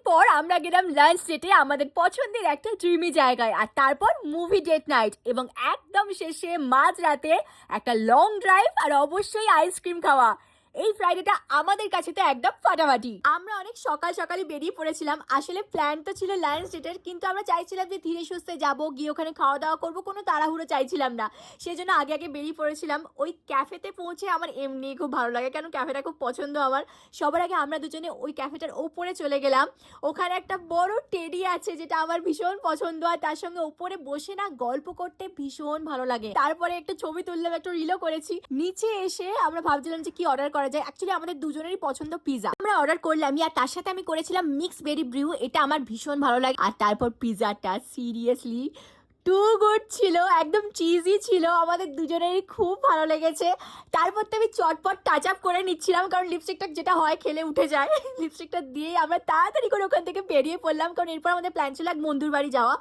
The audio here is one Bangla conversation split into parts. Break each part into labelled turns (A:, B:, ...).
A: তারপর আমরা গেলাম লাঞ্চ ডেটে আমাদের পছন্দের একটা ড্রিমি জায়গায়, আর তারপর মুভি ডেট নাইট, এবং একদম শেষে মাঝরাতে একটা লং ড্রাইভ আর অবশ্যই আইসক্রিম খাওয়া। এই ফ্রাইডেটা আমাদের কাছে তো একদম ফাটাফাটি। আমরা অনেক সকাল সকালই বেরিয়ে পড়েছিলাম। আসলে প্ল্যান তো ছিল লাঞ্চ ডেটের, কিন্তু আমরা চাইছিলাম যে ধীরে সুস্থে যাবো, গিয়ে ওখানে খাওয়া দাওয়া করবো, কোনো তাড়াহুড়ো চাইছিলাম না। সেই জন্য আগে আগে বেরিয়ে পড়েছিলাম। ওই ক্যাফেতে পৌঁছে আমার এমনি খুব ভালো লাগে, কারণ ক্যাফেটা খুব পছন্দ আমার। সবার আগে আমরা দুজনে ওই ক্যাফেটার ওপরে চলে গেলাম। ওখানে একটা বড় টেডি আছে, যেটা আমার ভীষণ পছন্দ, আর তার সঙ্গে উপরে বসে না গল্প করতে ভীষণ ভালো লাগে। তারপরে একটা ছবি তুললাম, একটা রিলও করেছি। নিচে এসে আমরা ভাবছিলাম যে কি অর্ডার করা যায়। অ্যাকচুয়ালি আমাদের দুজনেরই পছন্দ পিজা। আমরা অর্ডার করলাম, আর তার সাথে আমি করেছিলাম মিক্স বেরি ব্রিউ, এটা আমার ভীষণ ভালো লাগে। আর তারপর পিজাটা সিরিয়াসলি টু গুড ছিল, একদম চিজি ছিল, আমাদের দুজনেরই খুব ভালো লেগেছে। তারপর তো আমি চটপট টাচ আপ করে নিচ্ছিলাম, কারণ লিপস্টিকটা যেটা হয় খেলে উঠে যায়। লিপস্টিকটা দিয়ে আমরা তাড়াতাড়ি করে ওখান থেকে বেরিয়ে পড়লাম, কারণ এরপর আমাদের প্ল্যান ছিল এক বন্ধুর বাড়ি যাওয়া।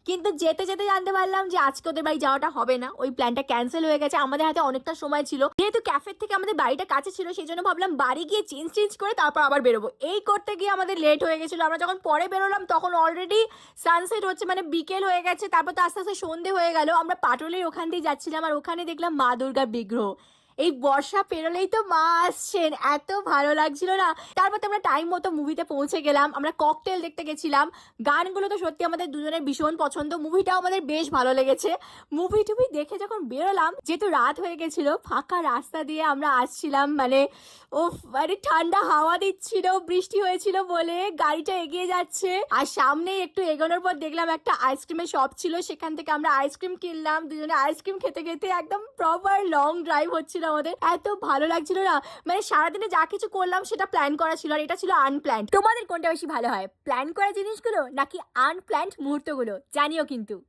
A: কিন্তু যেতে যেতে জানতে পারলাম যে আজকে ওদের বাড়ি যাওয়াটা হবে না, ওই প্ল্যানটা ক্যান্সেল হয়ে গেছে। আমাদের হাতে অনেকটা সময় ছিল, যেহেতু ক্যাফের থেকে আমাদের বাড়িটা কাছে ছিল, সেই জন্য ভাবলাম বাড়ি গিয়ে চেঞ্জ করে তারপর আবার বেরোবো। এই করতে গিয়ে আমাদের লেট হয়ে গেছিলো। আমরা যখন পরে বেরোলাম তখন অলরেডি সানসেট হচ্ছে, মানে বিকেল হয়ে গেছে। তারপর তো আস্তে আস্তে সন্ধে হয়ে গেল। আমরা পাটুলির ওখান দিয়ে যাচ্ছিলাম, আর ওখানে দেখলাম মা দুর্গার বিগ্রহ। এই বর্ষা পেরোলেই তো মা আসছেন, এত ভালো লাগছিল না। তারপর তো আমরা টাইম মতো মুভিতে পৌঁছে গেলাম। আমরা ককটেল দেখতে গেছিলাম। গানগুলো তো সত্যি আমাদের দুজনের ভীষণ পছন্দ, মুভিটাও আমাদের বেশ ভালো লেগেছে। মুভি টুভি দেখে যখন বেরোলাম, যেহেতু রাত হয়ে গেছিল, ফাঁকা রাস্তা দিয়ে আমরা আসছিলাম, মানে মানে ঠান্ডা হাওয়া দিচ্ছিল, বৃষ্টি হয়েছিল বলে গাড়িটা এগিয়ে যাচ্ছে। আর সামনে একটু এগোনোর পর দেখলাম একটা আইসক্রিমের শপ ছিল, সেখান থেকে আমরা আইসক্রিম কিনলাম। দুজনে আইসক্রিম খেতে খেতে একদম প্রপার লং ড্রাইভ হচ্ছিল আমাদের। এত ভালো লাগছিল না, মানে সারাদিনে যা কিছু করলাম সেটা প্ল্যান করা ছিল, আর এটা ছিল আনপ্ল্যান্ড। তোমাদের কোনটা বেশি ভালো হয়, প্ল্যান করা জিনিসগুলো নাকি আনপ্ল্যান্ড মুহূর্তগুলো? জানিও কিন্তু।